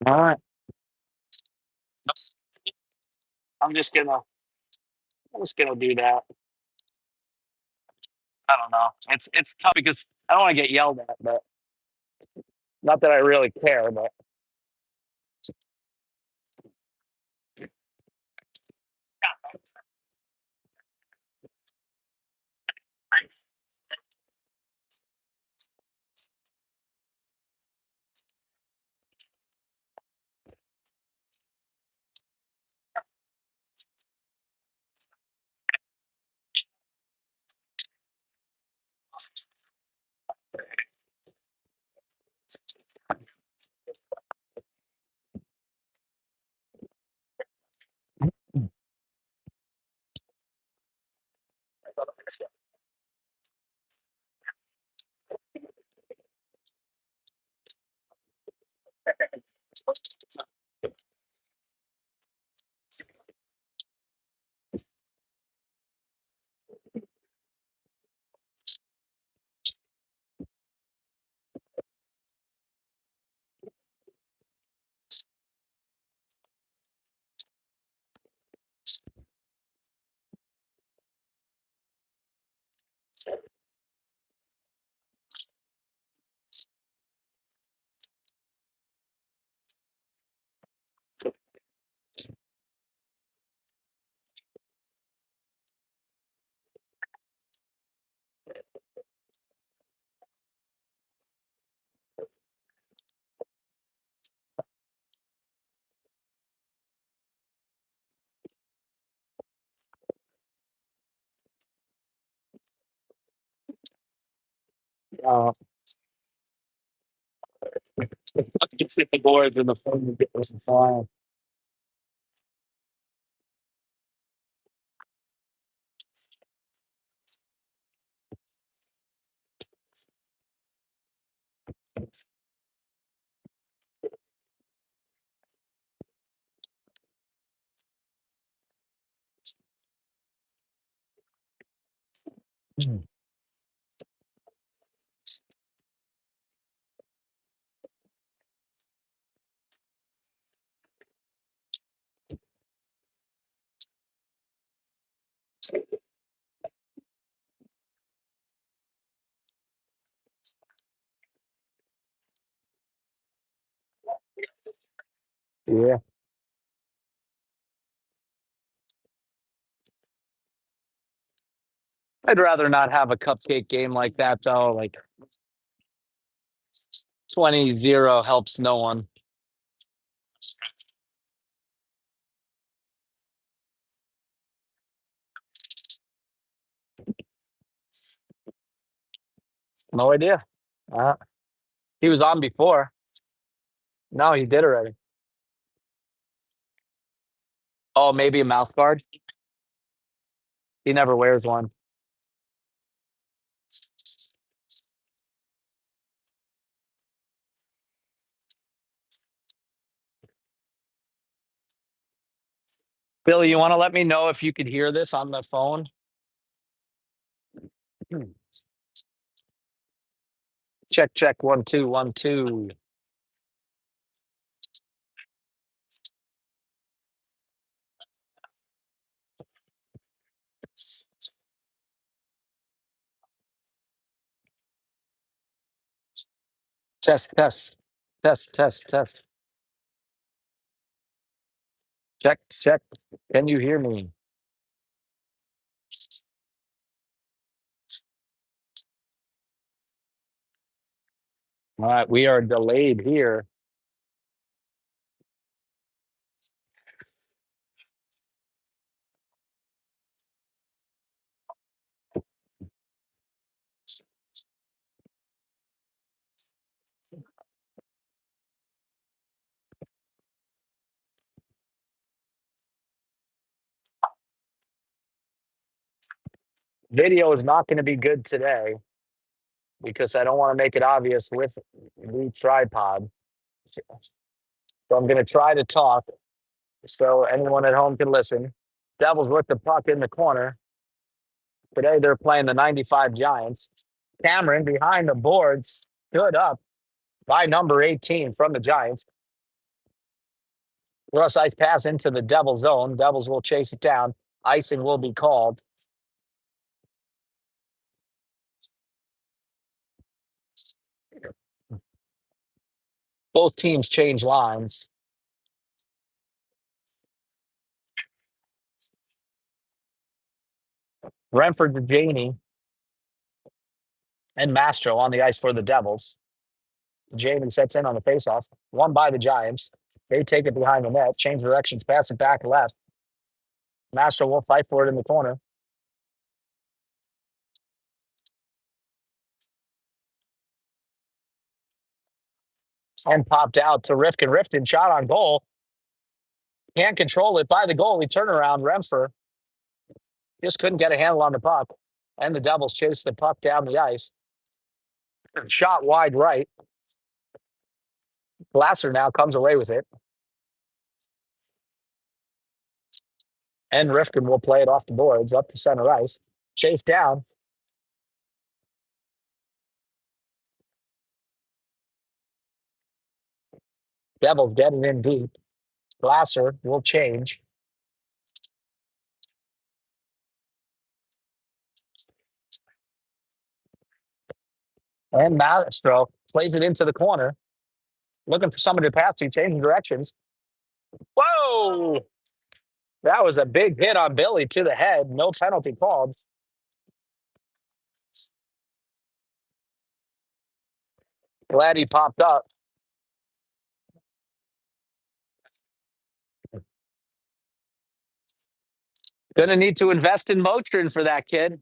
All right. I'm just gonna I'm just gonna do that. I don't know. It's tough because I don't want to get yelled at, but not that I really care. But uh, just hit the boards and the phone was flying. Yeah, I'd rather not have a cupcake game like that though. Like 20-0 helps no one. No idea. Uh, he was on before. No, he did already. Oh, maybe a mouth guard. He never wears one. Billy, you want to let me know if you could hear this on the phone? Check, check, 1 2 1 2. Test, test, test, test, test. Check, check. Can you hear me? All right, we are delayed here. Video is not going to be good today because I don't want to make it obvious with the tripod. So I'm going to try to talk so anyone at home can listen. Devils with the puck in the corner. Today they're playing the 95 Giants. Cameron behind the boards stood up by number 18 from the Giants. Cross ice pass into the Devil zone. Devils will chase it down. Icing will be called. Both teams change lines. Renford to Janey and Mastro on the ice for the Devils. Jamie sets in on the faceoff. Won by the Giants. They take it behind the net. Change directions. Pass it back left. Mastro will fight for it in the corner. And popped out to Rifkin. Rifkin shot on goal. Can't control it by the goalie. Turnaround. Renford just couldn't get a handle on the puck. And the Devils chase the puck down the ice. Shot wide right. Glasser now comes away with it. And Rifkin will play it off the boards up to center ice. Chase down. Devils get it in deep. Glasser will change. And Mastro plays it into the corner. Looking for somebody to pass to, changing directions. Whoa! That was a big hit on Billy to the head. No penalty called. Glad he popped up. Gonna need to invest in Motrin for that kid.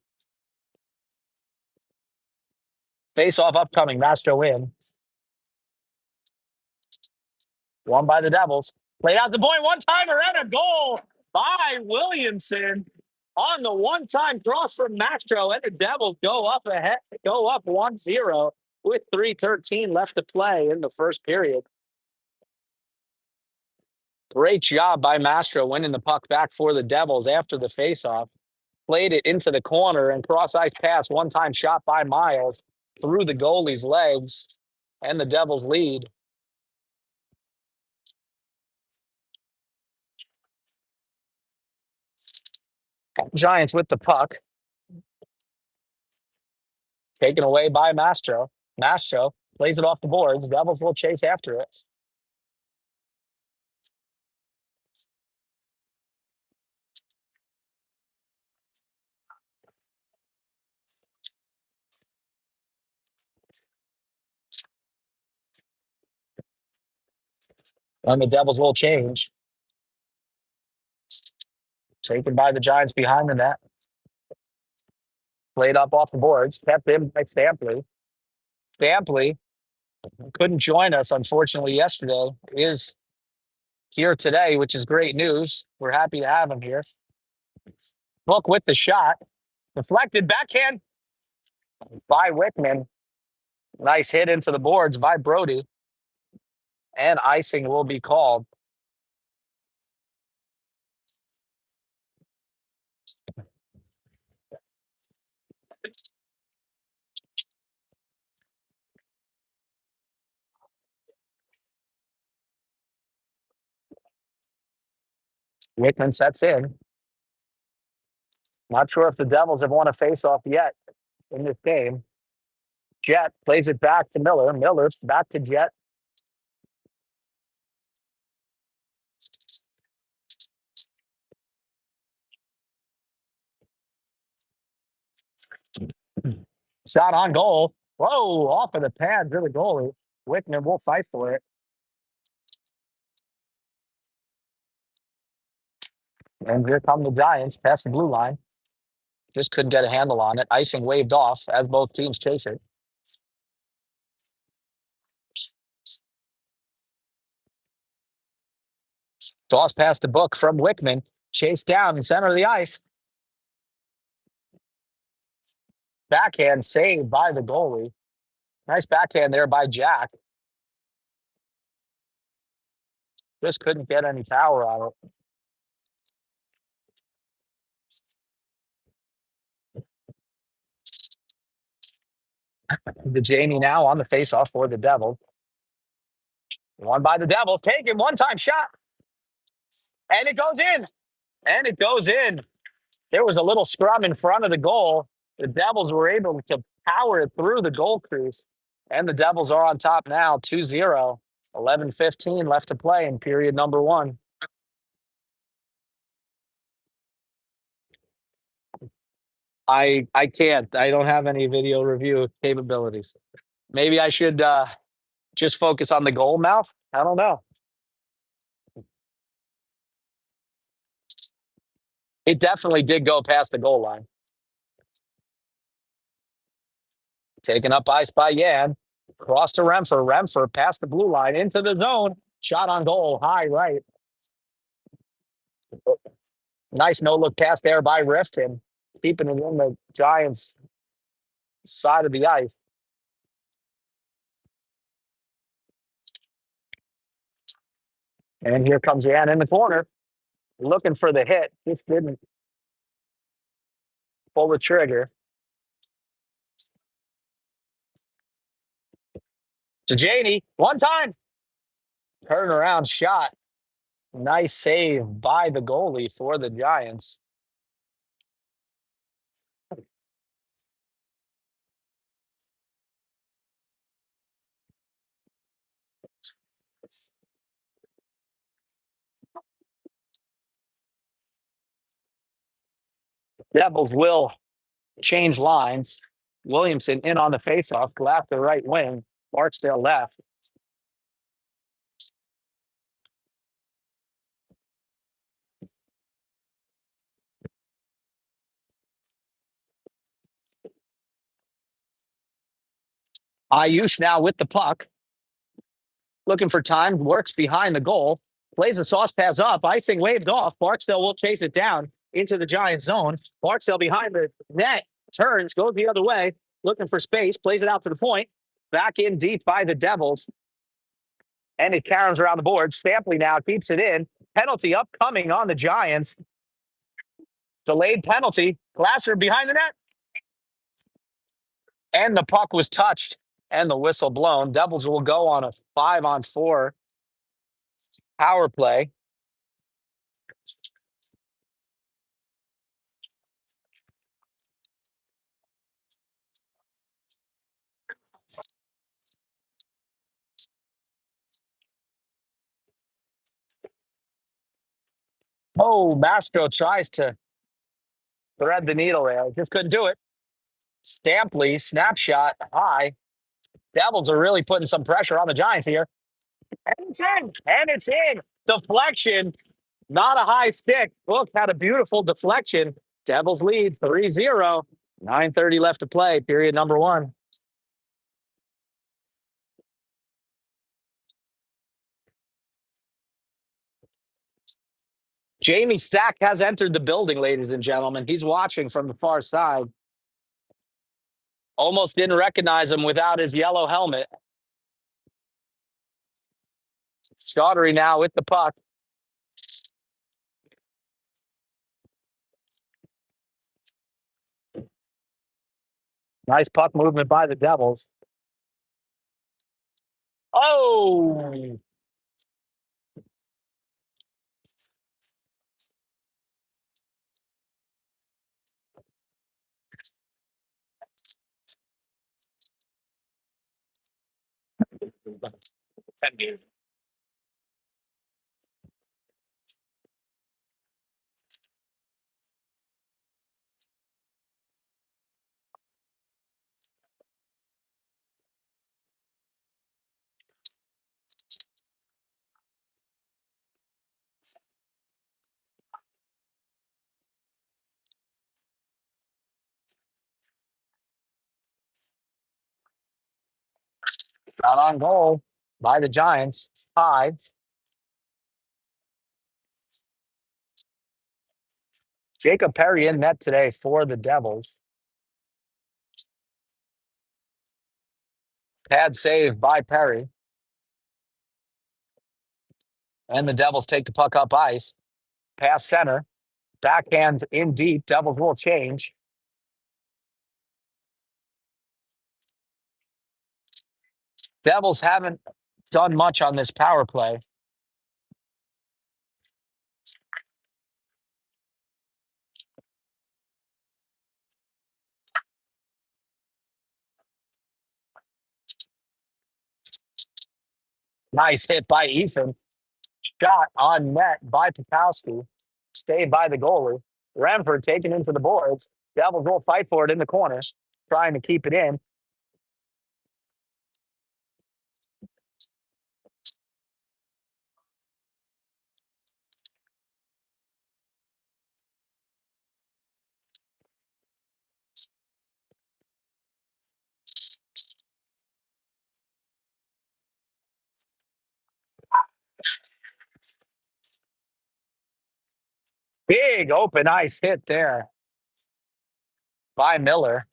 Face off upcoming. Mastro in. Won by the Devils. Played out the point. One-timer and a goal by Williamson on the one-time cross from Mastro. And the Devils go up ahead, go up 1-0 with 3:13 left to play in the first period. Great job by Mastro winning the puck back for the Devils after the faceoff. Played it into the corner and cross-ice pass. One-time shot by Miles through the goalie's legs. And the Devils lead. Giants with the puck. Taken away by Mastro. Mastro plays it off the boards. Devils will chase after it. And the Devils will change. Taken by the Giants behind the net. Played up off the boards. Kept in by Stampley. Stampley couldn't join us, unfortunately, yesterday. Is here today, which is great news. We're happy to have him here. Book with the shot. Deflected backhand by Wickman. Nice hit into the boards by Brody. And icing will be called. Wickman sets in. Not sure if the Devils have won a faceoff yet in this game. Jet plays it back to Miller. Miller back to Jet. Shot on goal. Whoa, off of the pad to the goalie. Wickman will fight for it. And here come the Giants past the blue line. Just couldn't get a handle on it. Icing waved off as both teams chase it. Toss past the book from Wickman. Chased down in center of the ice. Backhand saved by the goalie. Nice backhand there by Jack. Just couldn't get any power on it. The Jamie now on the faceoff for the Devil. Won by the Devils. Taken one-time shot. And it goes in. And it goes in. There was a little scrum in front of the goal. The Devils were able to power it through the goal crease. And the Devils are on top now, 2-0. 11:15 left to play in period number one. I can't. I don't have any video review capabilities. Maybe I should just focus on the goal mouth. I don't know. It definitely did go past the goal line. Taken up ice by Yan. Cross to Remfer. Remfer past the blue line into the zone. Shot on goal. High right. Nice no-look pass there by Rifkin. Keeping it in the Giants' side of the ice. And here comes Yan in the corner. Looking for the hit. Just didn't pull the trigger. To Janey. One time. Turnaround shot. Nice save by the goalie for the Giants. Devils will change lines. Williamson in on the faceoff. Glasser right wing. Barksdale left. Ayush now with the puck. Looking for time. Works behind the goal. Plays a sauce pass up. Icing waved off. Barksdale will chase it down into the Giants zone. Barksdale behind the net. Turns. Goes the other way. Looking for space. Plays it out to the point. Back in deep by the Devils. And it caroms around the board. Stampley now keeps it in. Penalty upcoming on the Giants. Delayed penalty. Glasser behind the net. And the puck was touched and the whistle blown. Devils will go on a 5-on-4 power play. Oh, Mastro tries to thread the needle there. Just couldn't do it. Stampley, snapshot, high. Devils are really putting some pressure on the Giants here. And it's in. And it's in. Deflection. Not a high stick. Look, had a beautiful deflection. Devils lead 3-0. 9:30 left to play, period number one. Jamie Stack has entered the building, ladies and gentlemen. He's watching from the far side. Almost didn't recognize him without his yellow helmet. Scottery now with the puck. Nice puck movement by the Devils. Oh! Not on goal by the Giants. Tied. Jacob Perry in net today for the Devils. Pad save by Perry. And the Devils take the puck up ice. Pass center. Backhand in deep. Devils will change. Devils haven't done much on this power play. Nice hit by Ethan. Shot on net by Pikowski. Stayed by the goalie. Renford taken into the boards. Devils will fight for it in the corner, trying to keep it in. Big open ice hit there by Miller.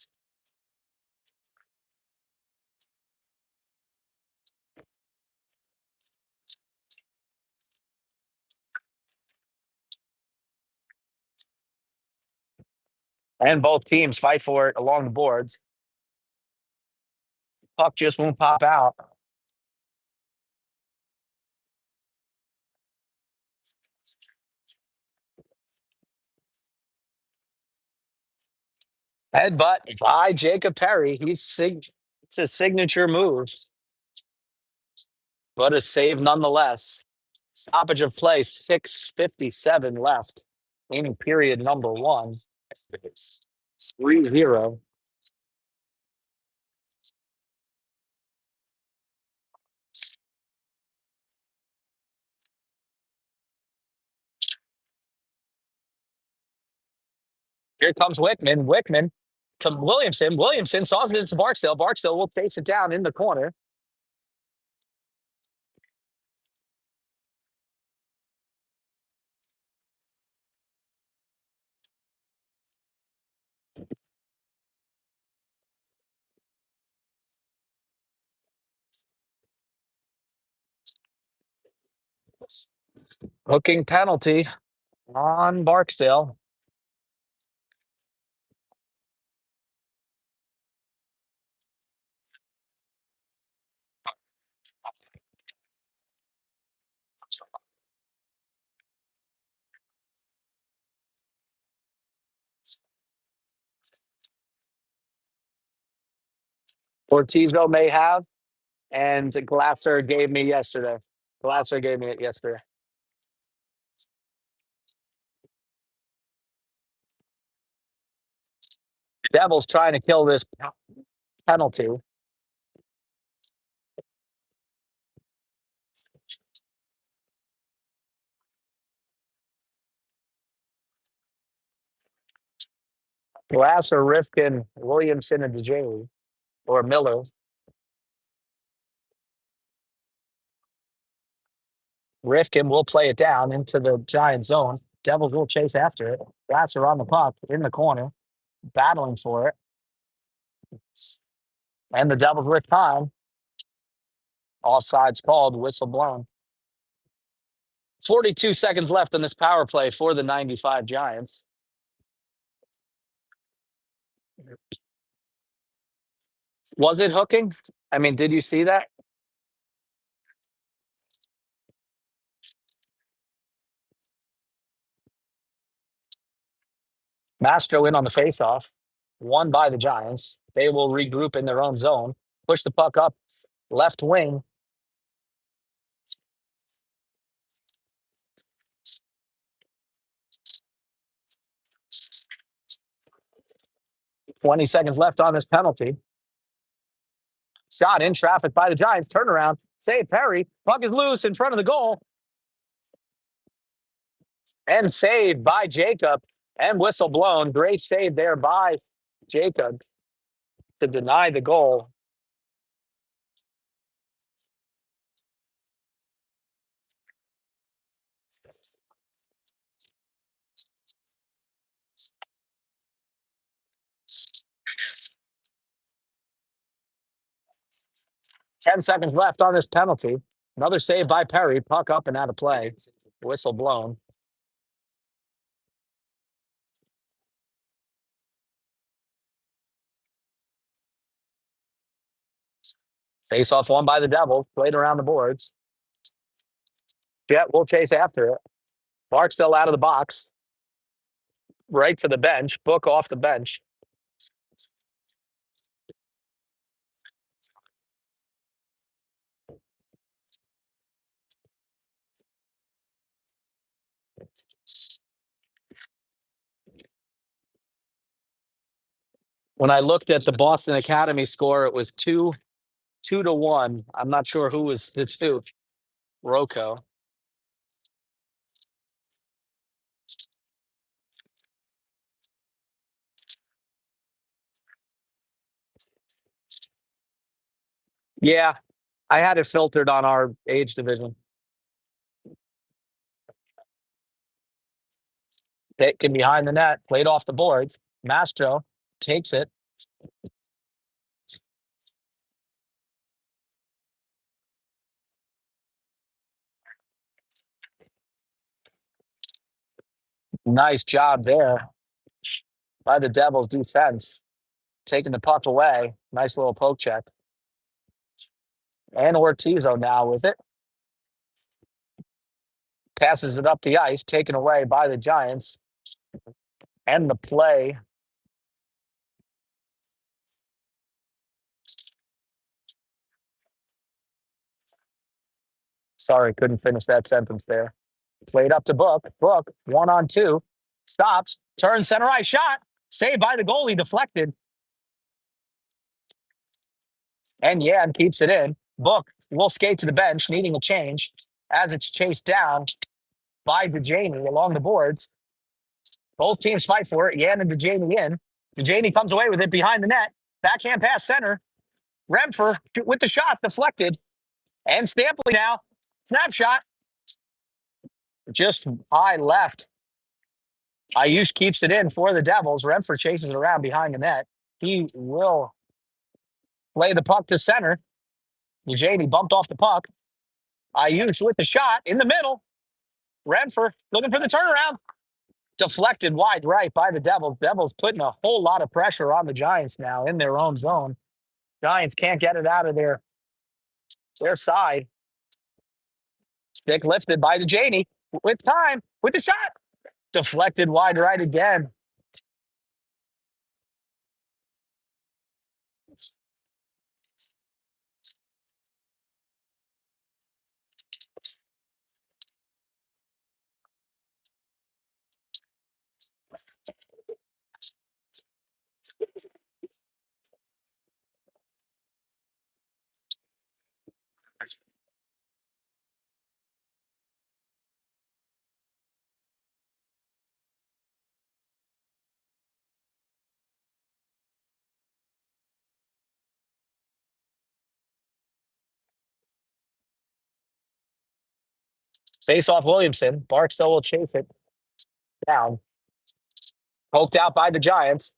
And both teams fight for it along the boards. Puck just won't pop out. Headbutt by Jacob Perry. It's a signature move, but a save nonetheless. Stoppage of play, 6:57 left in period number one. 3-0. Here comes Wickman. Wickman to Williamson. Williamson sauces it to Barksdale. Barksdale will chase it down in the corner. Hooking penalty on Barksdale. Ortizo may have, and Glasser gave me yesterday. Glasser gave me it yesterday. Devils trying to kill this penalty. Glasser, Rifkin, Williamson, and DeJay, or Miller. Rifkin will play it down into the Giant zone. Devils will chase after it. Glasser on the puck in the corner, battling for it. And the Devils with time. Offsides called, whistle blown. 42 seconds left on this power play for the 95 Giants. Was it hooking? I mean, did you see that? Mastro in on the faceoff, won by the Giants. They will regroup in their own zone, push the puck up left wing. Twenty seconds left on this penalty. Shot in traffic by the Giants. Turnaround. Save Perry. Puck is loose in front of the goal. And saved by Jacob. And whistle blown. Great save there by Jacob to deny the goal. Ten seconds left on this penalty. Another save by Perry. Puck up and out of play. Whistle blown. Face off won by the Devils. Played around the boards. Jet will chase after it. Barksdale out of the box. Right to the bench. Book off the bench. When I looked at the Boston Academy score, it was 2-1. I'm not sure who was the two. Rocco. Yeah, I had it filtered on our age division. Taken behind the net, played off the boards. Mastro takes it. Nice job there by the Devils defense. Taking the puck away. Nice little poke check. And Ortizo now with it. Passes it up the ice, taken away by the Giants. And the play. Sorry, couldn't finish that sentence there. Played up to Book. Book, 1-on-2. Stops. Turns center ice shot. Saved by the goalie. Deflected. And Yan keeps it in. Book will skate to the bench, needing a change as it's chased down by DeJaney along the boards. Both teams fight for it. Yan and DeJaney in. DeJaney comes away with it behind the net. Backhand pass center. Remfer with the shot deflected. And Stampley now. Snapshot. Just high left. Ayush keeps it in for the Devils. Remfer chases around behind the net. He will play the puck to center. DeJaney bumped off the puck. Ayush with the shot in the middle. Remfer looking for the turnaround. Deflected wide right by the Devils. Devils putting a whole lot of pressure on the Giants now in their own zone. Giants can't get it out of their side. Stick lifted by DeJaney with time, with the shot. Deflected wide right again. Face off Williamson. Barksdale will chase it down. Poked out by the Giants.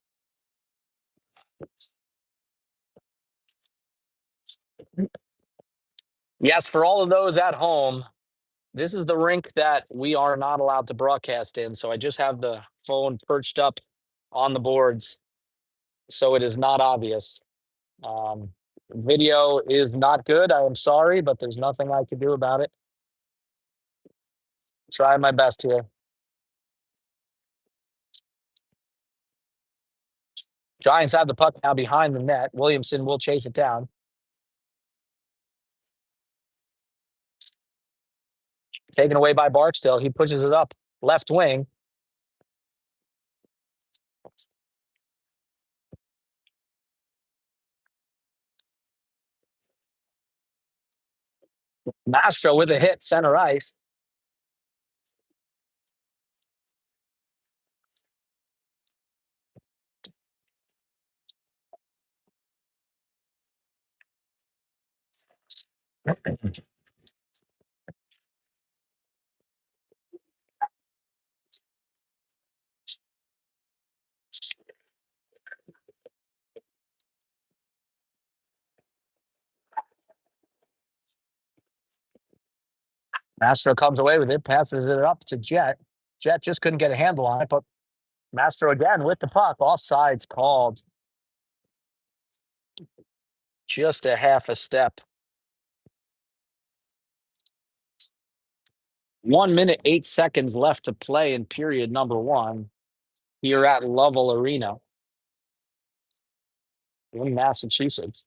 Yes, for all of those at home, this is the rink that we are not allowed to broadcast in. So I just have the phone perched up on the boards so it is not obvious. Video is not good. I am sorry, but there's nothing I can do about it. Try my best here. Giants have the puck now behind the net. Williamson will chase it down. Taken away by Barksdale. He pushes it up left wing. Mastro with a hit, center ice. Mastro comes away with it, passes it up to Jet. Jet just couldn't get a handle on it, but Mastro again with the puck. Offsides called. Just a half a step. 1 minute, 8 seconds left to play in period number 1 here at Lovell Arena in Massachusetts.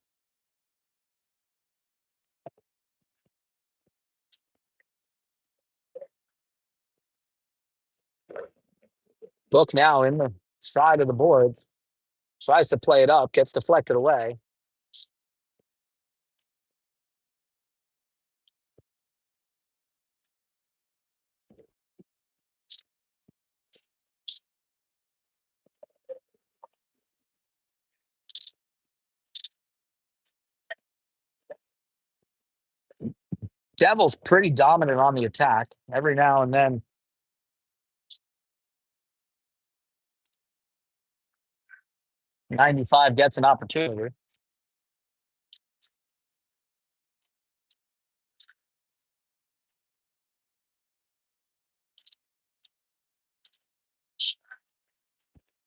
Book now in the side of the boards. Tries to play it up, gets deflected away. Devils pretty dominant on the attack. Every now and then, 95 gets an opportunity.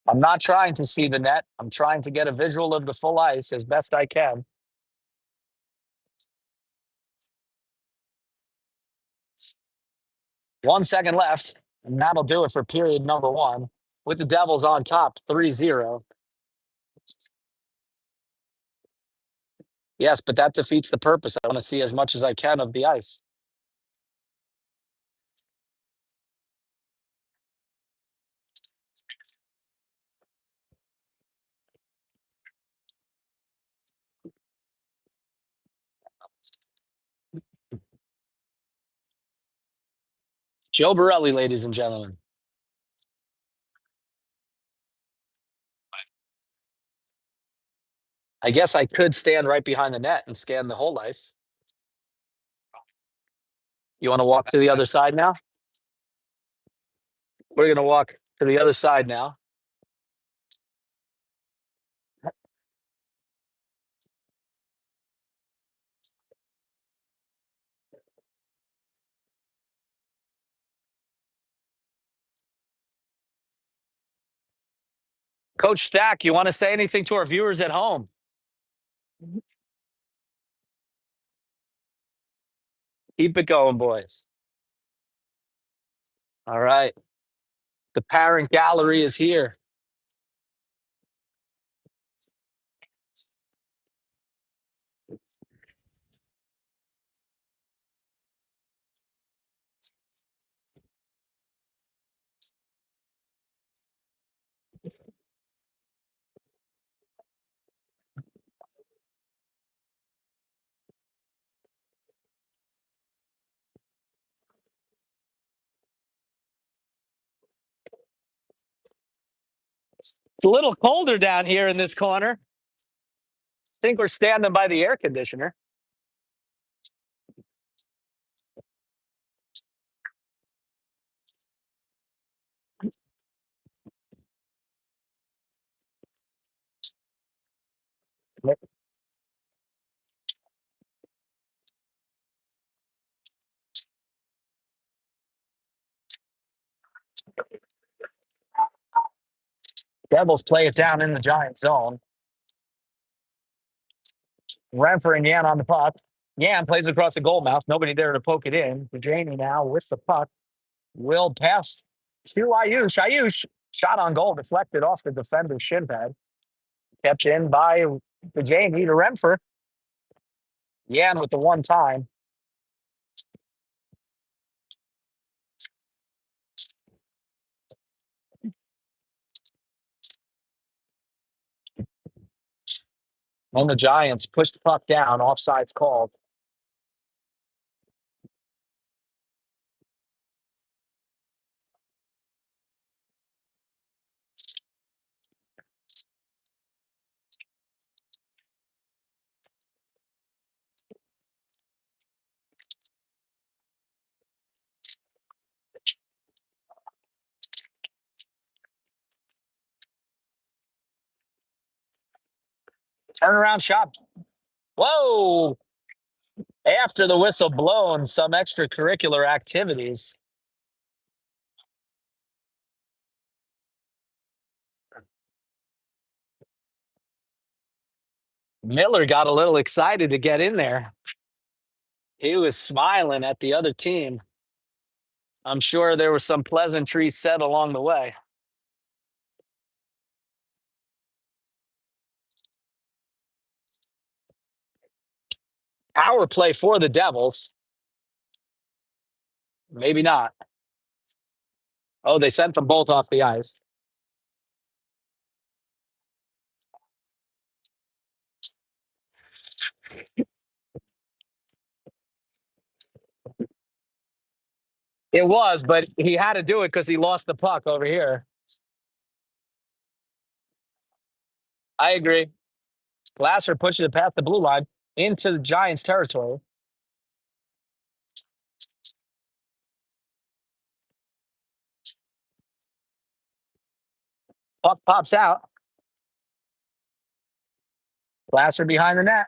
I'm not trying to see the net. I'm trying to get a visual of the full ice as best I can. One second left, and that'll do it for period number one, with the Devils on top 3-0. Yes, but that defeats the purpose. I want to see as much as I can of the ice. Joe Borelli, ladies and gentlemen. I guess I could stand right behind the net and scan the whole ice. You want to walk to the other side now? We're going to walk to the other side now. Coach Stack, you want to say anything to our viewers at home? Keep it going, boys. All right. The parent gallery is here. It's a little colder down here in this corner. I think we're standing by the air conditioner. Devils play it down in the Giant zone. Renfrew and Yan on the puck. Yan plays across the goal mouth. Nobody there to poke it in. Jamie now with the puck. Will pass to Ayush. Ayush shot on goal, deflected off the defender's shin pad. Kept in by the Jamie to Renfrew. Yan with the one time. And the Giants push the puck down. Offside's called. Turnaround shot. Whoa! After the whistle blown, some extracurricular activities. Miller got a little excited to get in there. He was smiling at the other team. I'm sure there were some pleasantries said along the way. Power play for the Devils. Maybe not. Oh, they sent them both off the ice. It was, but he had to do it because he lost the puck over here. I agree. Glasser pushes it past the blue line into the Giants' territory. Puck pops out. Glasser behind the net.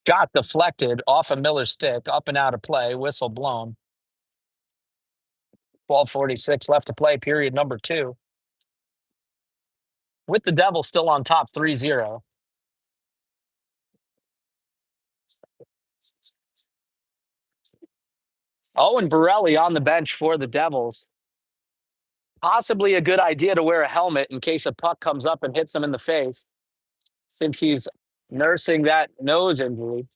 Shot deflected off of Miller's stick, up and out of play, whistle blown. 12:46 left to play, period number 2. With the Devils still on top 3-0. Owen Borelli on the bench for the Devils. Possibly a good idea to wear a helmet in case a puck comes up and hits him in the face, since he's nursing that nose injury.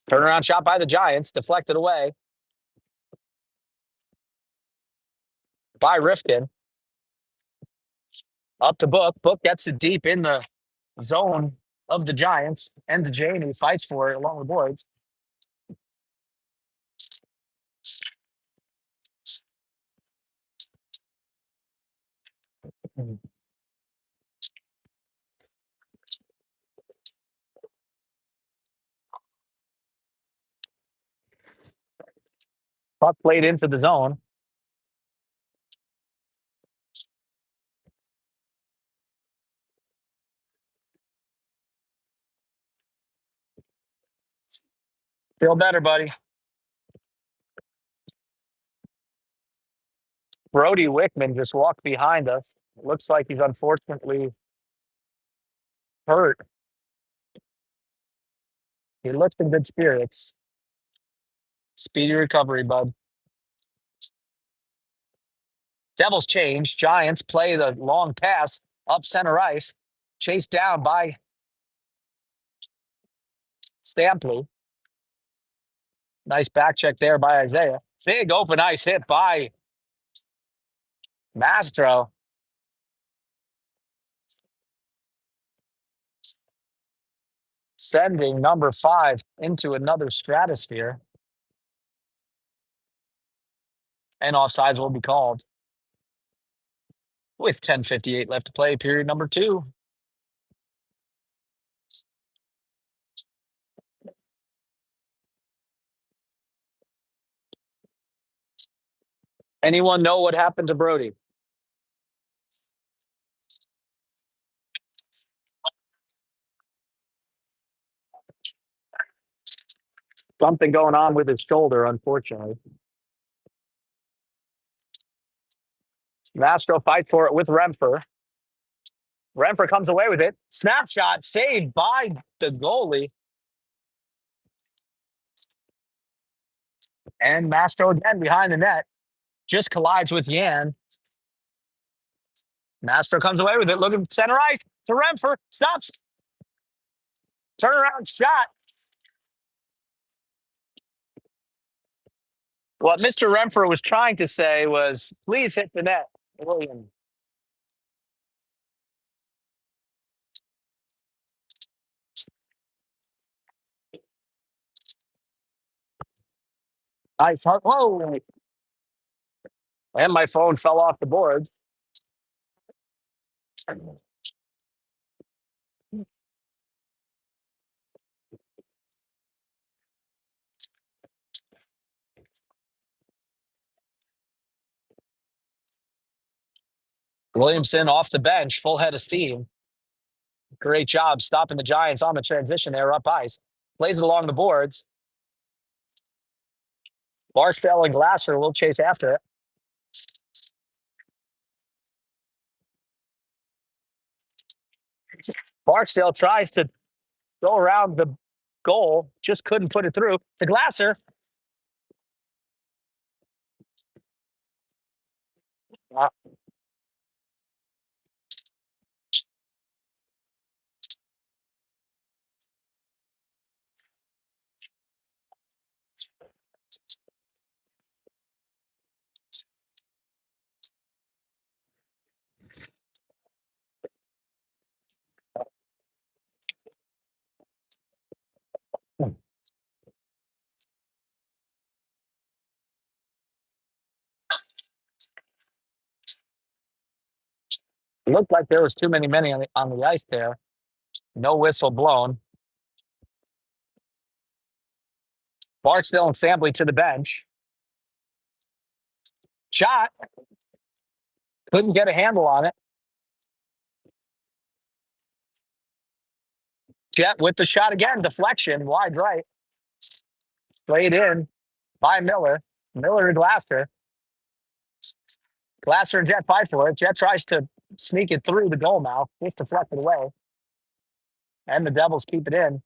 Turnaround shot by the Giants, deflected away by Rifkin. Up to Book. Book gets it deep in the zone of the Giants, and the Janey fights for it along the boards. Puck played into the zone. Feel better, buddy. Brody Wickman just walked behind us. Looks like he's unfortunately hurt. He looks in good spirits. Speedy recovery, bud. Devils change. Giants play the long pass up center ice. Chased down by Stampley. Nice back check there by Isaiah. Big open ice hit by Mastro. Sending number 5 into another stratosphere. And offsides will be called. With 10:58 left to play, period number 2. Anyone know what happened to Brody? Something going on with his shoulder, unfortunately. Mastro fights for it with Remfer. Remfer comes away with it. Snapshot saved by the goalie. And Mastro again behind the net. Just collides with Yan. Mastro comes away with it. Looking center ice to Remfer. Stops. Turnaround shot. What Mr. Remfer was trying to say was, please hit the net, William. Whoa. And my phone fell off the boards. Williamson off the bench, full head of steam. Great job stopping the Giants on the transition there up ice. Plays it along the boards. Barksdale and Glasser will chase after it. Barksdale tries to go around the goal, just couldn't put it through. To Glasser. It looked like there was too many men on the ice there. No whistle blown. Barksdale and Sambley to the bench. Shot. Couldn't get a handle on it. Jet with the shot again. Deflection. Wide right. Played in by Miller. Miller to Glasser. Glasser and Jet fight for it. Jet tries to sneak it through the goal mouth. It's deflected away. And the Devils keep it in.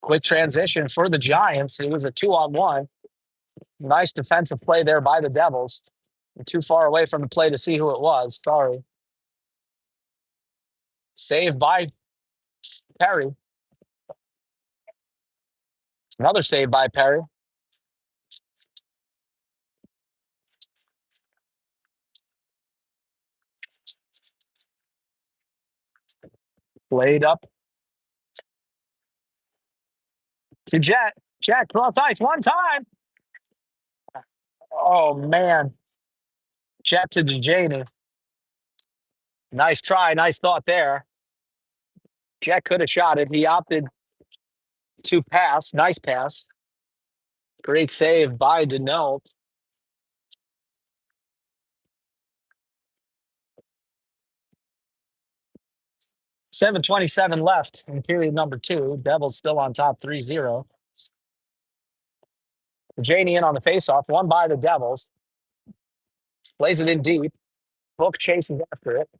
Quick transition for the Giants. It was a 2-on-1. Nice defensive play there by the Devils. Too far away from the play to see who it was. Sorry. Saved by Perry. Another save by Perry. Played up to Jet. Jet cross ice one time. Oh, man. Jet to Janey. Nice try. Nice thought there. Jet could have shot it. He opted to pass. Nice pass. Great save by Denault. .727 left in period number 2. Devils still on top 3-0. Janey in on the faceoff. Won by the Devils. Plays it in deep. Book chases after it.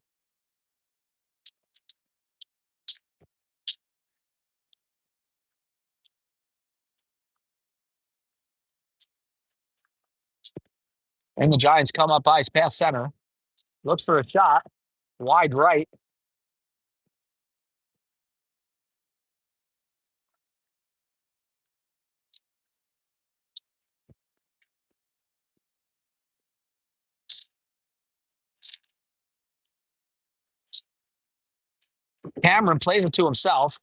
And the Giants come up ice past center. Looks for a shot. Wide right. Cameron plays it to himself.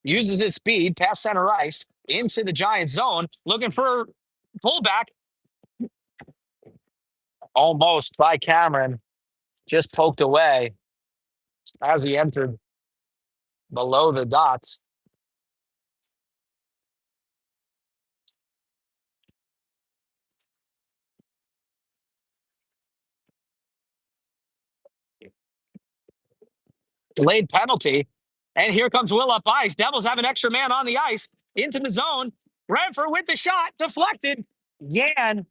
Uses his speed past center ice into the Giants zone. Looking for pullback. Almost by Cameron. Just poked away as he entered below the dots. Delayed penalty. And here comes Will up ice. Devils have an extra man on the ice. Into the zone. Renfrew with the shot. Deflected. Yan.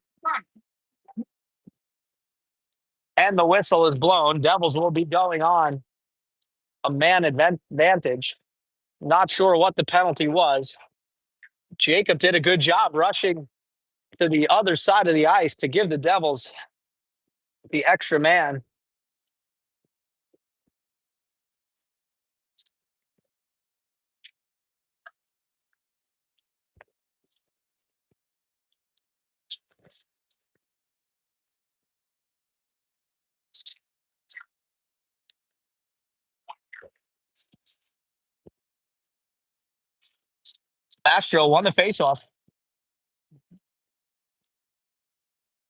And the whistle is blown. Devils will be going on a man advantage. Not sure what the penalty was. Jacob did a good job rushing to the other side of the ice to give the Devils the extra man. Astro won the faceoff.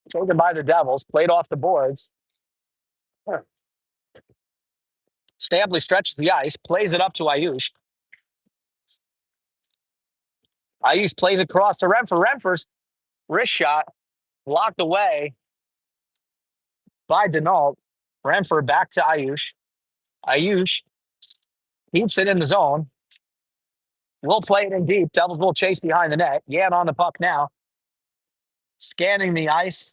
Taken by the Devils, played off the boards. Stampley stretches the ice, plays it up to Ayush. Ayush plays across to Renfrew. Renfrew's wrist shot blocked away by Denault. Renfrew back to Ayush. Ayush keeps it in the zone. We'll play it in deep. Devils will chase behind the net. Yan on the puck now. Scanning the ice.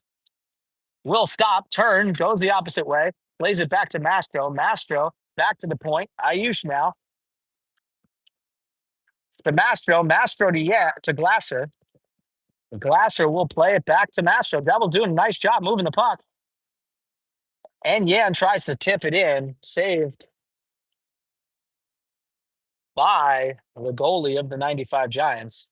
Will stop, turn, goes the opposite way. Plays it back to Mastro. Mastro back to the point. Ayush now. To Mastro. Mastro to Glasser. Glasser will play it back to Mastro. Devil doing a nice job moving the puck. And Yan tries to tip it in. Saved by the goalie of the 95 Giants.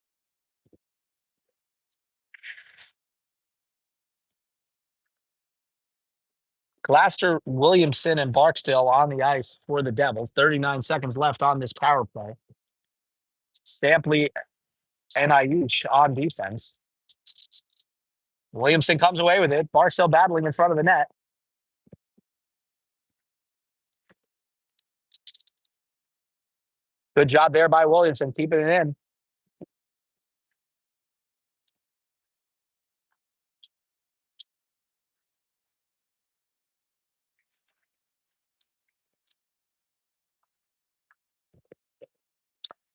Glasser, Williamson, and Barksdale on the ice for the Devils. 39 seconds left on this power play. Stampley and Ayush on defense. Williamson comes away with it. Barstow battling in front of the net. Good job there by Williamson, keeping it in.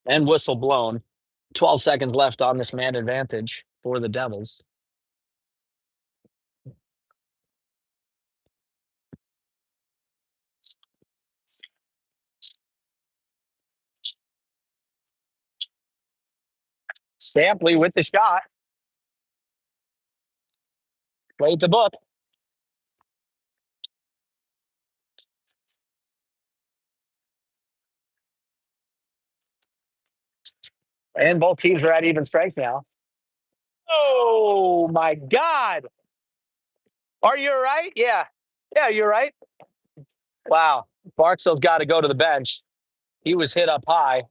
And whistle blown. 12 seconds left on this man advantage for the Devils. Stampley with the shot. Played the book. And both teams are at even strength now. Oh, my God. Are you all right? Yeah. Yeah, you're right. Wow. Barksdale's got to go to the bench. He was hit up high.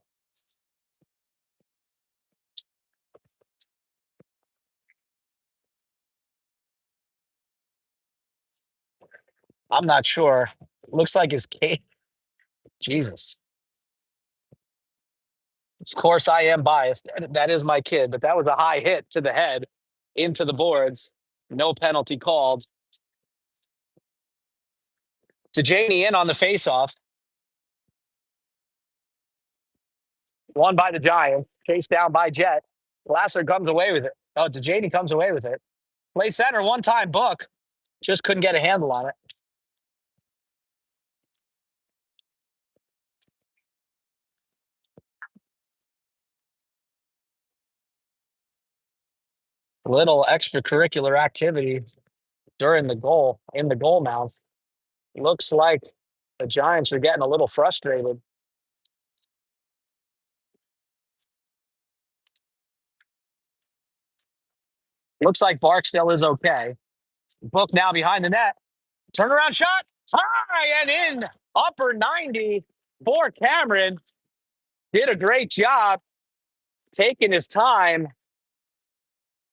I'm not sure. Looks like his case. Jesus. Of course, I am biased. That is my kid, but that was a high hit to the head into the boards. No penalty called. Dejaney in on the faceoff. Won by the Giants. Chased down by Jet. Glasser comes away with it. Oh, Dejaney comes away with it. Play center one time, Book. Just couldn't get a handle on it. Little extracurricular activity during the goal, in the goal mouth. Looks like the Giants are getting a little frustrated. Looks like Barksdale is okay. Book now behind the net. Turnaround shot. High and in. Upper 90 for Cameron. Did a great job taking his time.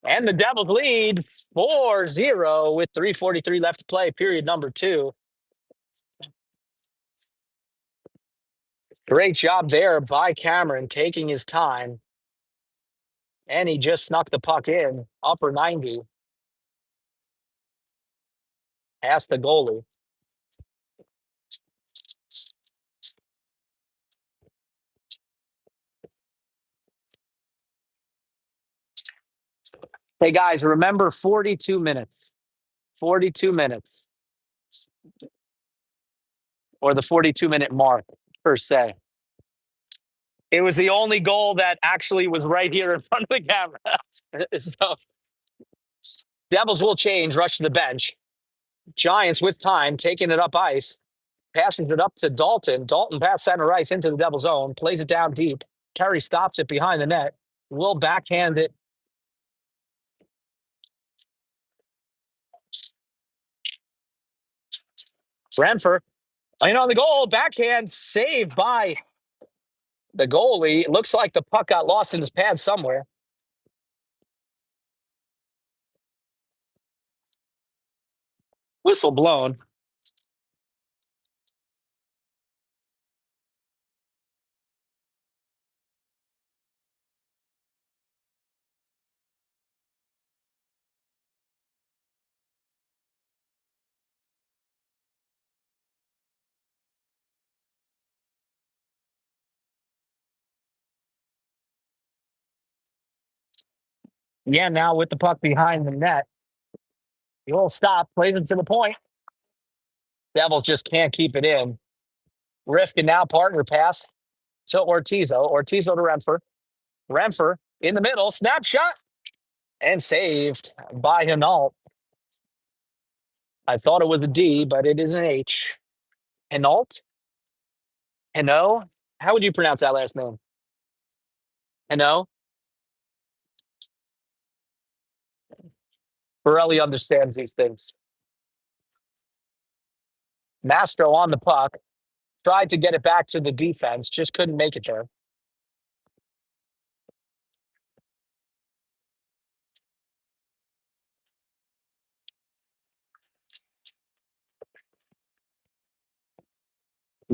And the Devils lead 4-0 with 3:43 left to play, period number 2. Great job there by Cameron taking his time. And he just snuck the puck in. Upper 90. Past the goalie. Hey, guys, remember 42 minutes. 42 minutes. Or the 42-minute mark, per se. It was the only goal that actually was right here in front of the camera. So, Devils will change, rush to the bench. Giants with time, taking it up ice. Passes it up to Dalton. Dalton pass center ice into the Devil zone. Plays it down deep. Carey stops it behind the net. Will backhand it. Renfer. In on the goal. Backhand saved by the goalie. It looks like the puck got lost in his pad somewhere. Whistle blown. Yeah, now with the puck behind the net. The old stop, plays it to the point. Devils just can't keep it in. Rifkin now partner pass to Ortizo. Ortizo to Renfer. Renfer in the middle, snapshot, and saved by Hinault. I thought it was a D, but it is an H. Hinault? Hinault? How would you pronounce that last name? Hinault? Borelli understands these things. Mastro on the puck. Tried to get it back to the defense, just couldn't make it there.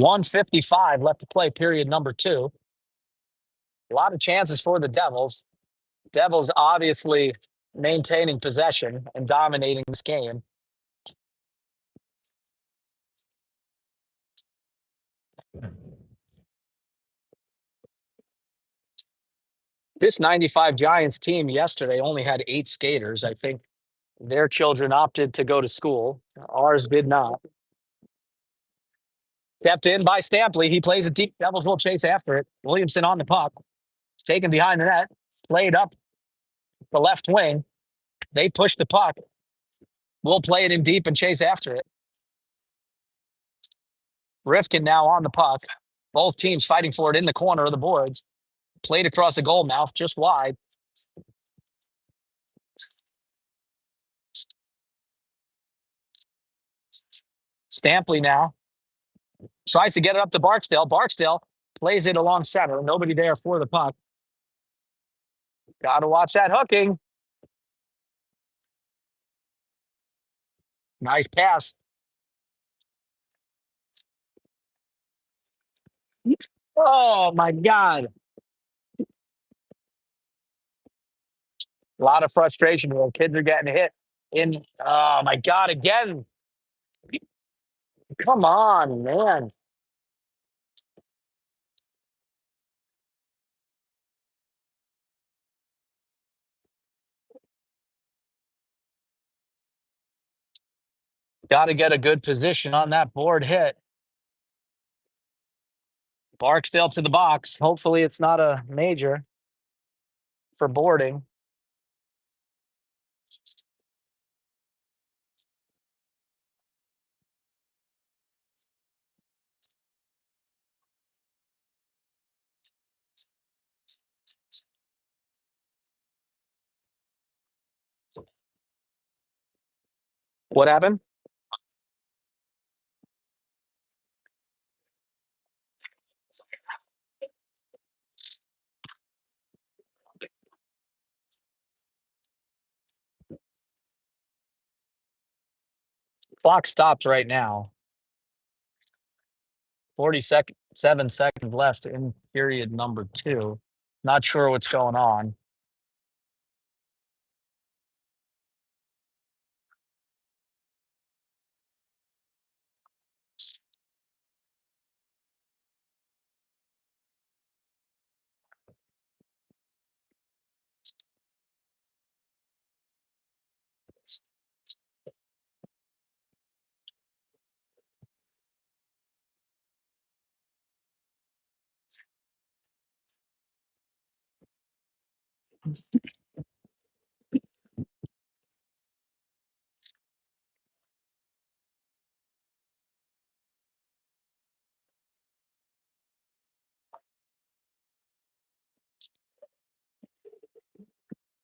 1:55 left to play, period number 2. A lot of chances for the Devils. Devils obviously maintaining possession and dominating this game. This 95 Giants team yesterday only had 8 skaters. I think their children opted to go to school. Ours did not. Kept in by Stampley. He plays it deep. Devils will chase after it. Williamson on the puck. Taken behind the net. Played up the left wing. They push the puck. We'll play it in deep and chase after it. Rifkin now on the puck. Both teams fighting for it in the corner of the boards. Played across the goal mouth, just wide. Stampley now tries to get it up to Barksdale. Barksdale plays it along center. Nobody there for the puck. Got to watch that hooking. Nice pass. Oh, my God. A lot of frustration here. Kids are getting hit in. Oh, my God, again. Come on, man. Got to get a good position on that board hit. Barksdale to the box. Hopefully it's not a major for boarding. What happened? Clock stops right now. 7 seconds left in period number 2. Not sure what's going on.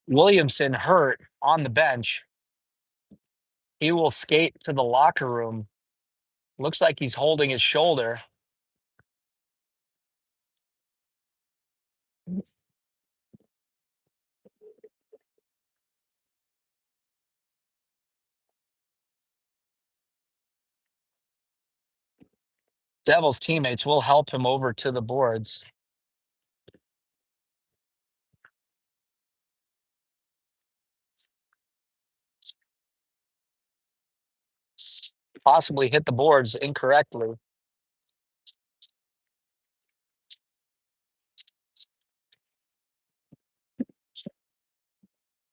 Williamson hurt on the bench. He will skate to the locker room. Looks like he's holding his shoulder. Devils teammates will help him over to the boards. Possibly hit the boards incorrectly.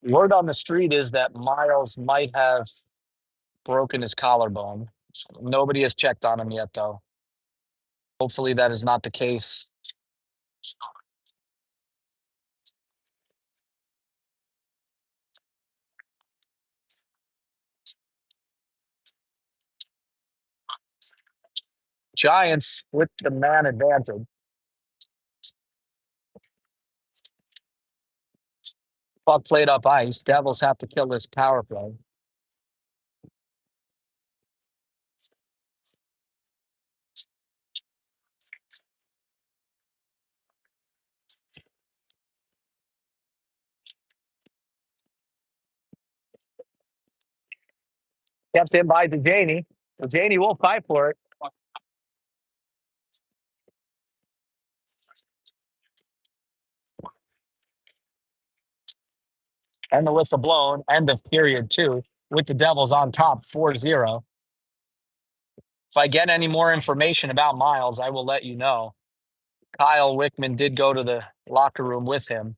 Word on the street is that Miles might have broken his collarbone. Nobody has checked on him yet, though. Hopefully that is not the case. Giants with the man advantage. Puck played up ice. Devils have to kill this power play. Kept in by Dejaney. Dejaney will fight for it. And the whistle blown. End of period 2 with the Devils on top 4-0. If I get any more information about Miles, I will let you know. Kyle Wickman did go to the locker room with him,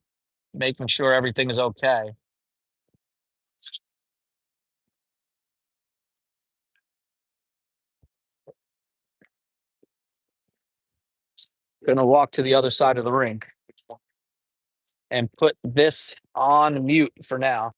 making sure everything is okay. Going to walk to the other side of the rink and put this on mute for now.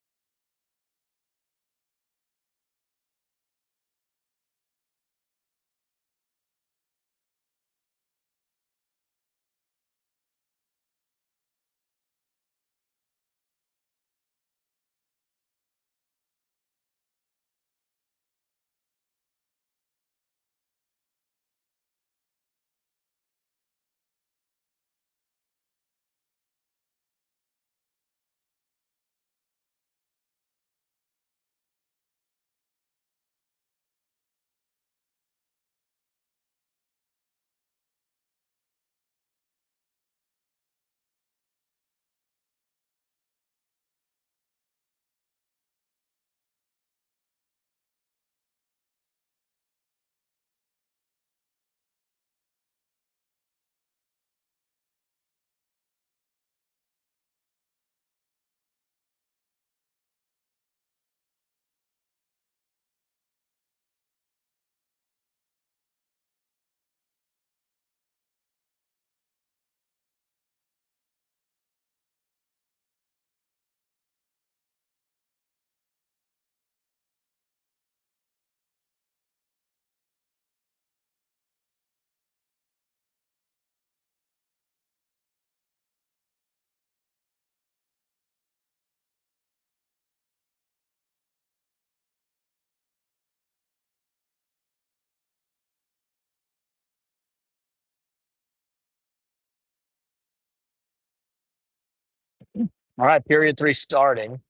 All right, period 3 starting.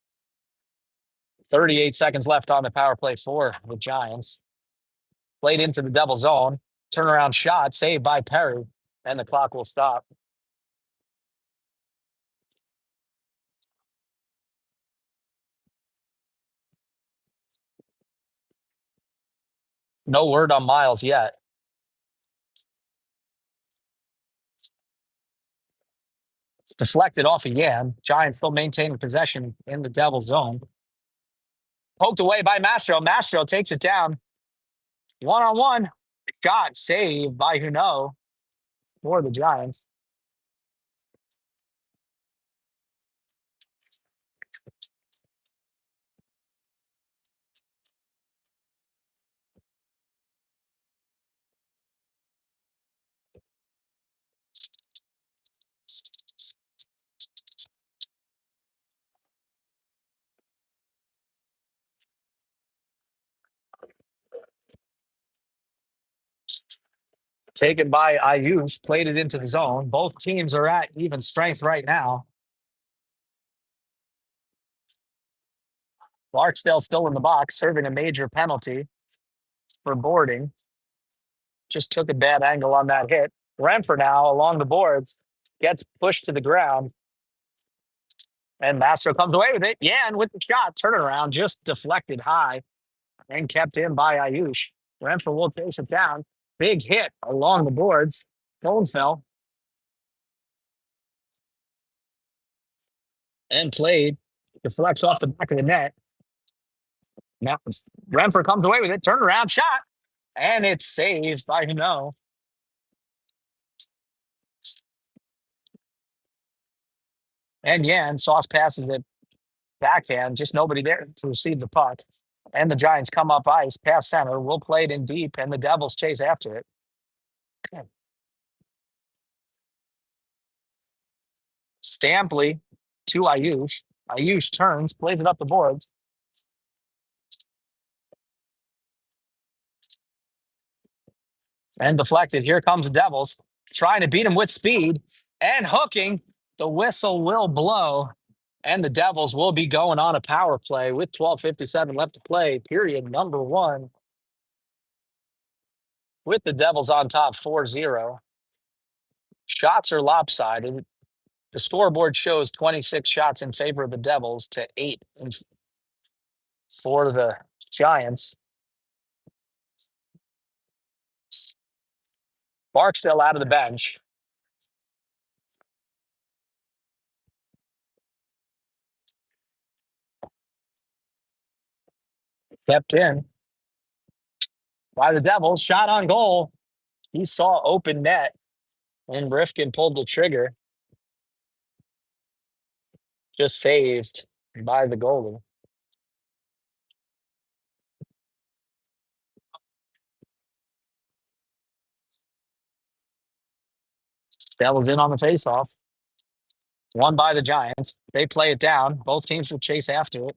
38 seconds left on the power play for the Giants. Played into the Devil zone. Turnaround shot saved by Perry, and the clock will stop. No word on Miles yet. Deflected off again. Giants still maintaining possession in the Devil zone. Poked away by Mastro. Mastro takes it down. 1-on-1. Shot saved by Huneau for the Giants. Taken by Ayush, played it into the zone. Both teams are at even strength right now. Barksdale still in the box, serving a major penalty for boarding. Just took a bad angle on that hit. Renfrew now along the boards, gets pushed to the ground. And Mastro comes away with it. Yeah, and with the shot, turnaround just deflected high and kept in by Ayush. Renfrew will chase it down. Big hit along the boards. Phone fell and played. Deflects off the back of the net. Now Renfrew comes away with it. Turnaround shot. And it's saved by Huneau. And Yan, Sauce passes it backhand. Just nobody there to receive the puck. And the Giants come up ice, past center. Will play it in deep, and the Devils chase after it. Stampley to Ayush. Ayush turns, plays it up the boards. And deflected. Here comes the Devils, trying to beat him with speed and hooking. The whistle will blow, and the Devils will be going on a power play with 12:57 left to play, period number 1. With the Devils on top 4-0. Shots are lopsided. The scoreboard shows 26 shots in favor of the Devils to 8 for the Giants. Barksdale out of the bench. Kept in by the Devils. Shot on goal. He saw open net, and Rifkin pulled the trigger. Just saved by the goalie. Devils in on the faceoff. Won by the Giants. They play it down. Both teams will chase after it.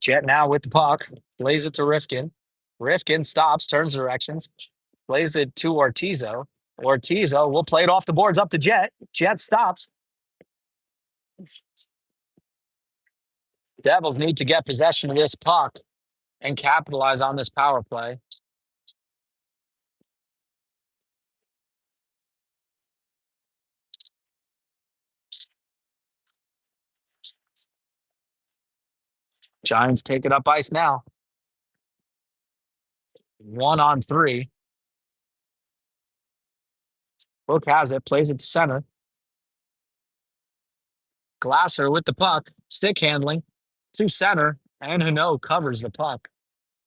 Jet now with the puck. Plays it to Rifkin. Rifkin stops, turns directions. Plays it to Ortizo. Ortizo will play it off the boards up to Jet. Jet stops. Devils need to get possession of this puck and capitalize on this power play. Giants take it up ice now. 1-on-3. Book has it, plays it to center. Glasser with the puck, stick handling to center, and Huneau covers the puck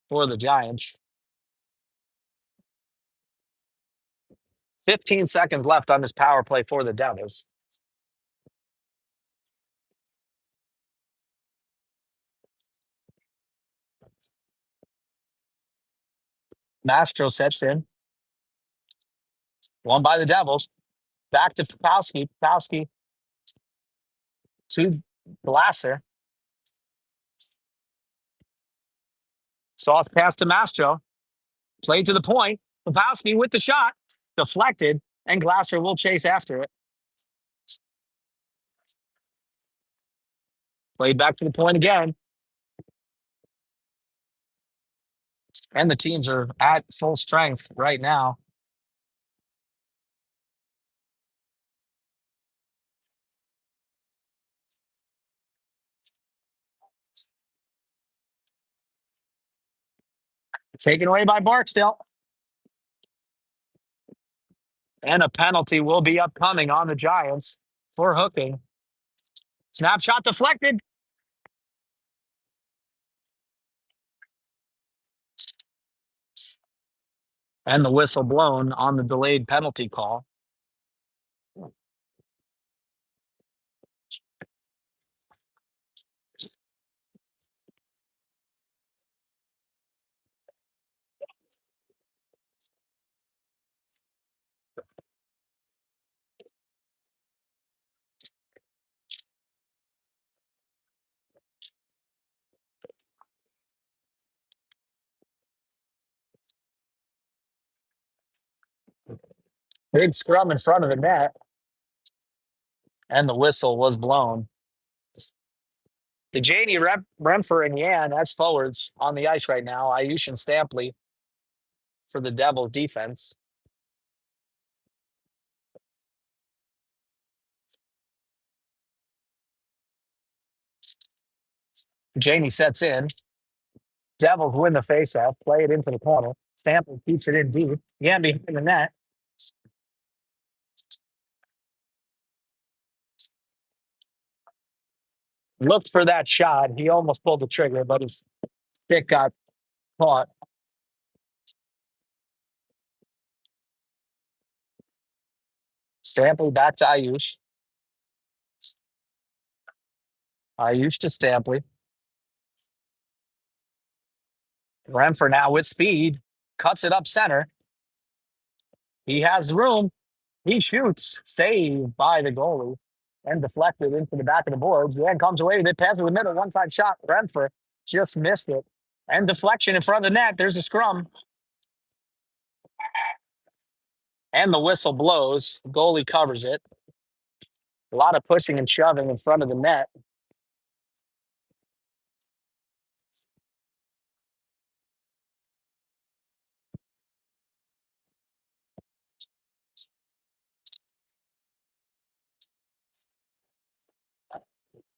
for the Giants. 15 seconds left on this power play for the Devils. Mastro sets in. Won by the Devils. Back to Papowski. Papowski to Glasser. Soft pass to Mastro. Played to the point. Papowski with the shot. Deflected, and Glasser will chase after it. Played back to the point again. And the teams are at full strength right now. Taken away by Barksdale. And a penalty will be upcoming on the Giants for hooking. Snapshot deflected. And the whistle blown on the delayed penalty call. Big scrum in front of the net. And the whistle was blown. DeJaney, Renfer, and Yan, that's forwards on the ice right now. Ayush and Stampley for the Devil defense. DeJaney sets in. Devils win the faceoff, play it into the corner. Stampley keeps it in deep. Yan behind the net. Looked for that shot. He almost pulled the trigger, but his stick got caught. Stampley back to Ayush. Ayush to Stampley. Renfer now with speed. Cuts it up center. He has room. He shoots. Saved by the goalie. And deflected into the back of the boards. Then comes away with it. Pass to the middle. One-side shot. Renfer just missed it. And deflection in front of the net. There's a scrum. And the whistle blows. Goalie covers it. A lot of pushing and shoving in front of the net.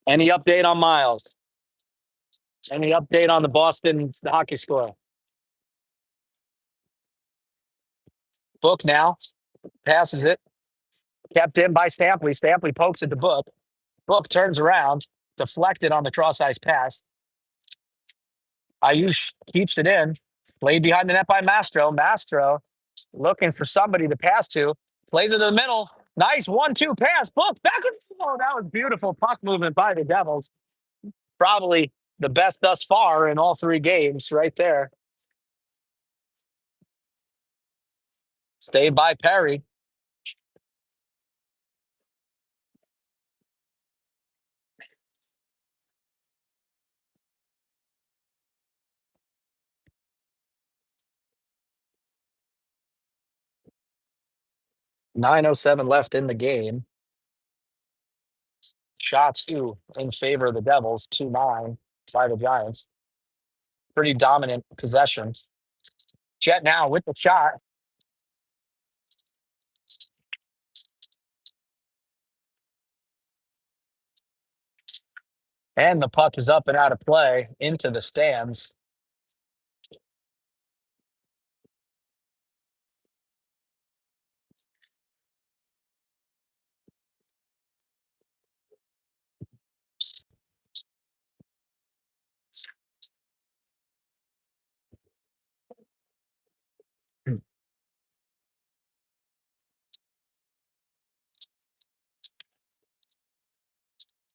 Any update on Miles? Any update on the Boston hockey score? Book now. Passes it. Kept in by Stampley. Stampley pokes at the Book. Book turns around. Deflected on the cross ice pass. Ayush keeps it in. Played behind the net by Mastro. Mastro looking for somebody to pass to. Plays it in the middle. Nice 1-2 pass. Book back. Oh, that was beautiful puck movement by the Devils. Probably the best thus far in all three games right there. Stayed by Perry. .907 left in the game. Shots two in favor of the Devils. 2-9 by the Giants. Pretty dominant possession. Jet now with the shot. And the puck is up and out of play into the stands.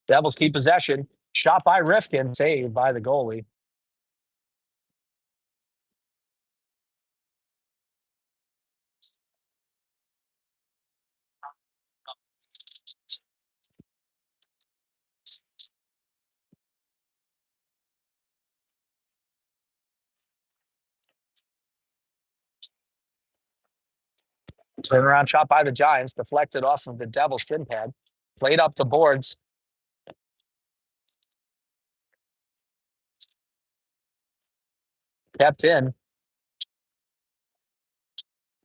Devils keep possession. Shot by Rifkin. Saved by the goalie. Turnaround shot by the Giants. Deflected off of the Devils' shin pad. Played up the boards. Kept in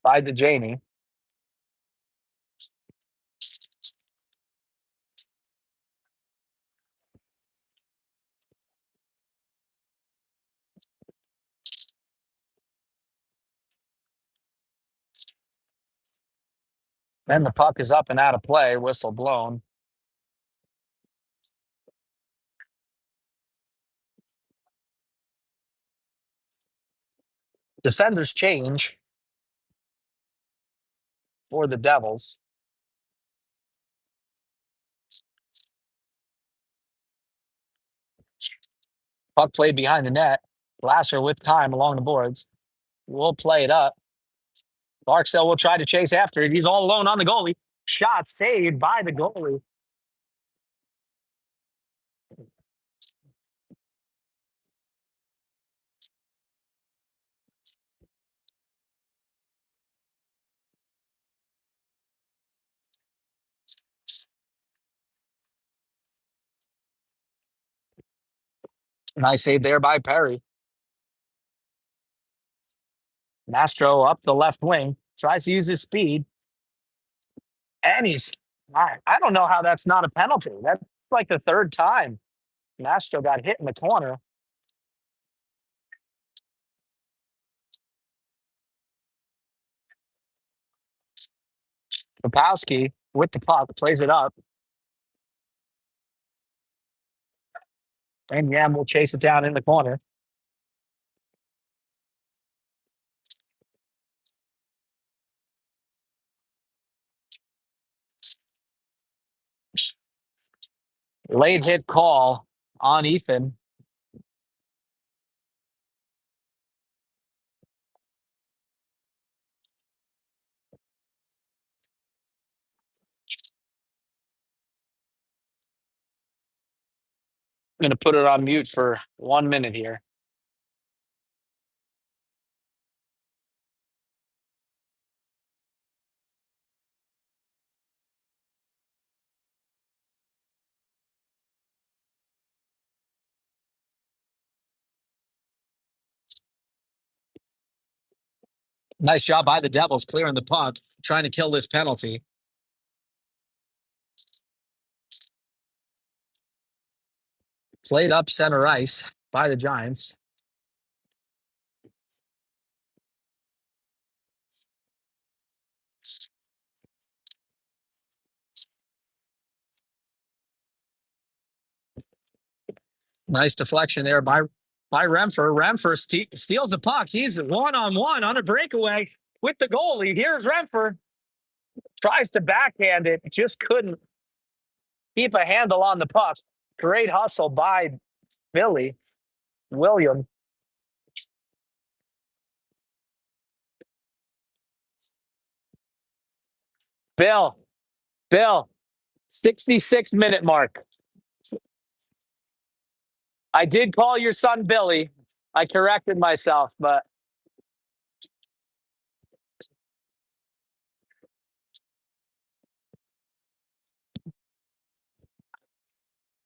by the Janey. Then the puck is up and out of play. Whistle blown. Defenders change for the Devils. Puck played behind the net. Lasser with time along the boards. We'll play it up. Barksdale will try to chase after it. He's all alone on the goalie. Shot saved by the goalie. Nice save there by Perry. Mastro up the left wing. Tries to use his speed. And I don't know how that's not a penalty. That's like the third time Mastro got hit in the corner. Popowski with the puck plays it up. And Yam will chase it down in the corner. Late hit call on Ethan. I'm going to put it on mute for 1 minute here. Nice job by the Devils clearing the puck, trying to kill this penalty. Played up center ice by the Giants. Nice deflection there by Remfer. Remfer steals the puck. He's one-on-one on a breakaway with the goalie. Here's Remfer. Tries to backhand it. Just couldn't keep a handle on the puck. Great hustle by William. Bill, 66-minute mark. I did call your son Billy. I corrected myself, but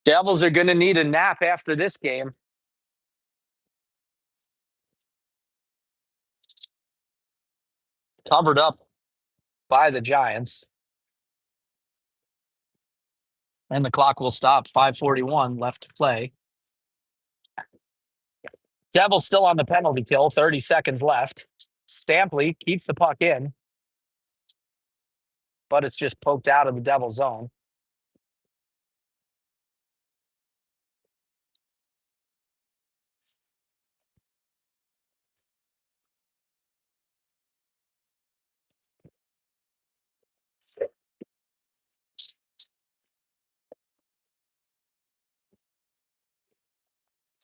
Devils are going to need a nap after this game. Covered up by the Giants. And the clock will stop. 5:41 left to play. Devils still on the penalty kill. 30 seconds left. Stampley keeps the puck in, but it's just poked out of the Devil zone.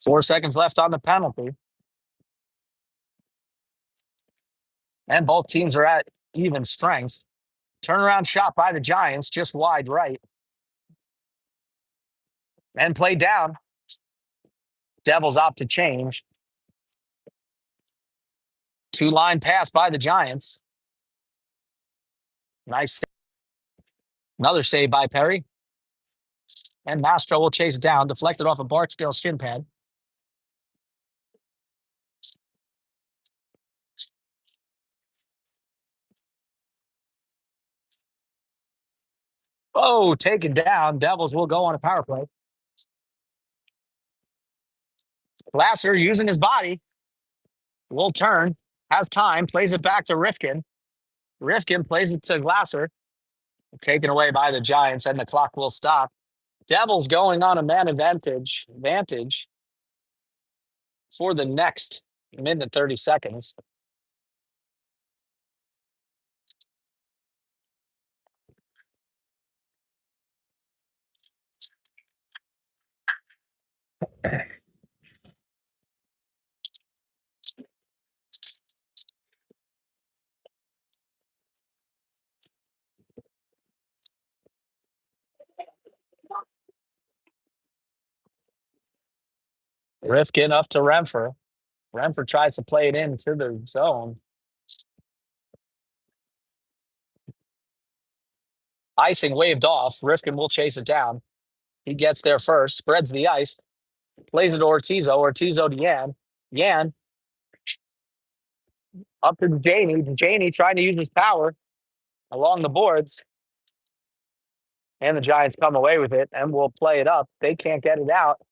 Four seconds left on the penalty. And both teams are at even strength. Turnaround shot by the Giants, just wide right. And play down. Devils opt to change. Two-line pass by the Giants. Nice. Another save by Perry. And Mastro will chase it down, deflected off a Barksdale shin pad. Oh, taken down. Devils will go on a power play. Glasser using his body. Will turn. Has time. Plays it back to Rifkin. Rifkin plays it to Glasser. Taken away by the Giants, and the clock will stop. Devils going on a man advantage for the next minute 30 seconds. Rifkin up to Remfer. Remfer tries to play it into the zone. Icing waved off. Rifkin will chase it down. He gets there first, spreads the ice, plays it to Ortizo. Ortizo to Yan. Yan up to Janey. Janey trying to use his power along the boards. And the Giants come away with it and will play it up. They can't get it out.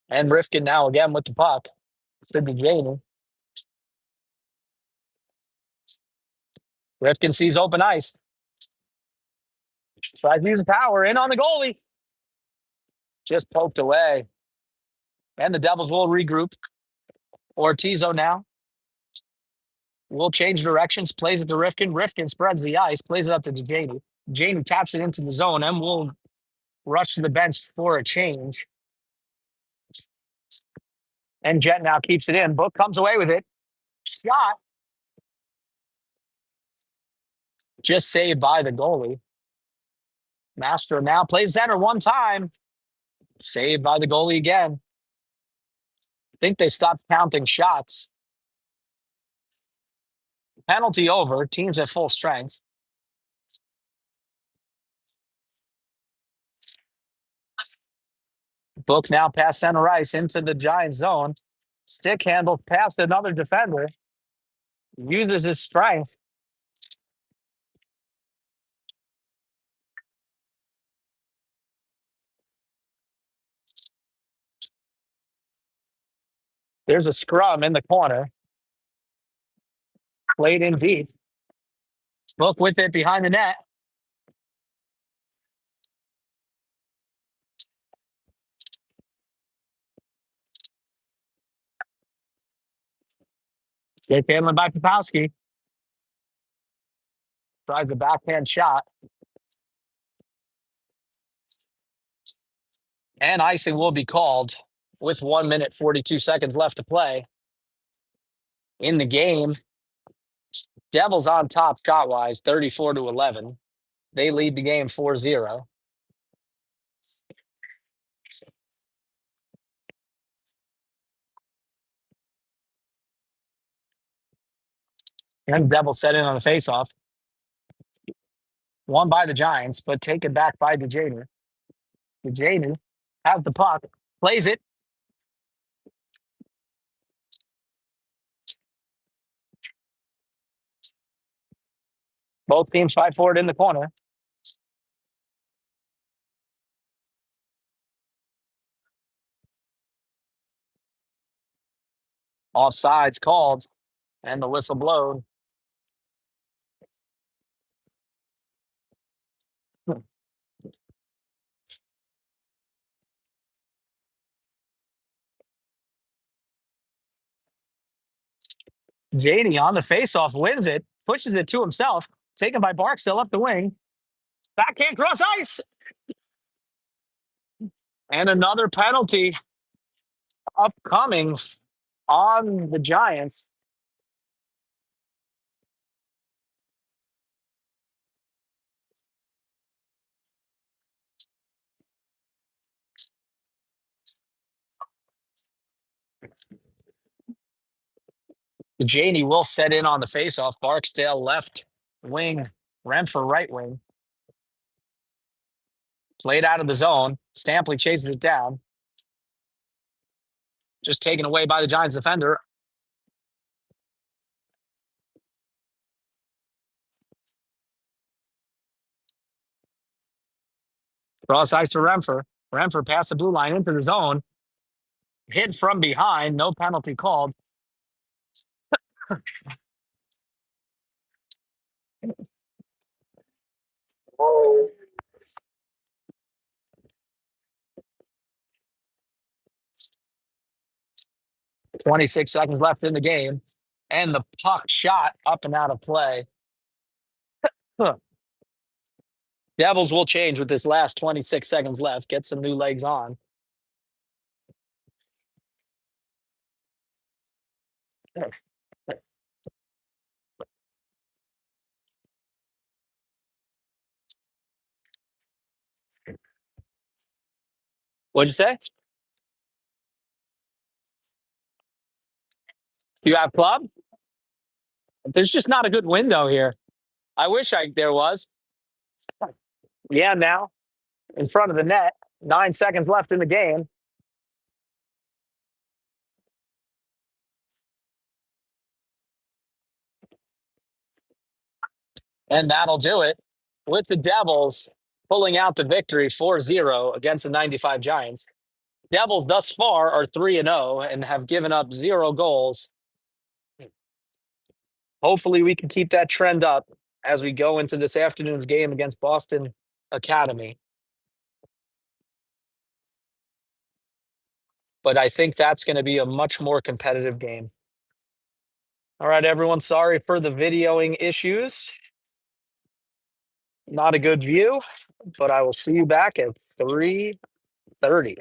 And Rifkin now again with the puck. Should be Janey. Rifkin sees open ice. Tries to use power in on the goalie. Just poked away. And the Devils will regroup. Ortizo now will change directions, plays it to Rifkin. Rifkin spreads the ice, plays it up to Janey. Janey taps it into the zone and will rush to the bench for a change. And Jet now keeps it in. Book comes away with it. Shot. Just saved by the goalie. Mastro now plays center one time. Saved by the goalie again. I think they stopped counting shots. Penalty over. Teams at full strength. Book now past center ice into the Giants zone. Stick handles past another defender. Uses his strength. There's a scrum in the corner. Played in deep. Book with it behind the net. Stick handling by Popowski. Tries a backhand shot. And icing will be called with 1 minute, 42 seconds left to play in the game. Devils on top shot-wise, 34-11. They lead the game 4-0. And Devils set in on the faceoff. Won by the Giants, but taken back by DeJaden. DeJaden has the puck, plays it. Both teams fight for it in the corner. Offsides called, and the whistle blown. Janie on the faceoff wins it, pushes it to himself, taken by Barksdale up the wing. Backhand cross ice. And another penalty upcoming on the Giants. Janie will set in on the faceoff. Barksdale left wing, Renfrew right wing. Played out of the zone. Stampley chases it down. Just taken away by the Giants defender. Cross ice to Renfrew. Renfrew past the blue line into the zone. Hit from behind. No penalty called. 26 seconds left in the game. And the puck shot up and out of play. Devils will change with this last 26 seconds left. Get some new legs on. What'd you say? You have club? There's just not a good window here. I wish there was. Yeah, now in front of the net. 9 seconds left in the game. And that'll do it with the Devils pulling out the victory 4-0 against the 95 Giants. Devils thus far are 3-0 and have given up 0 goals. Hopefully we can keep that trend up as we go into this afternoon's game against Boston Academy. But I think that's going to be a much more competitive game. All right, everyone. Sorry for the videoing issues. Not a good view, but I will see you back at 3:30.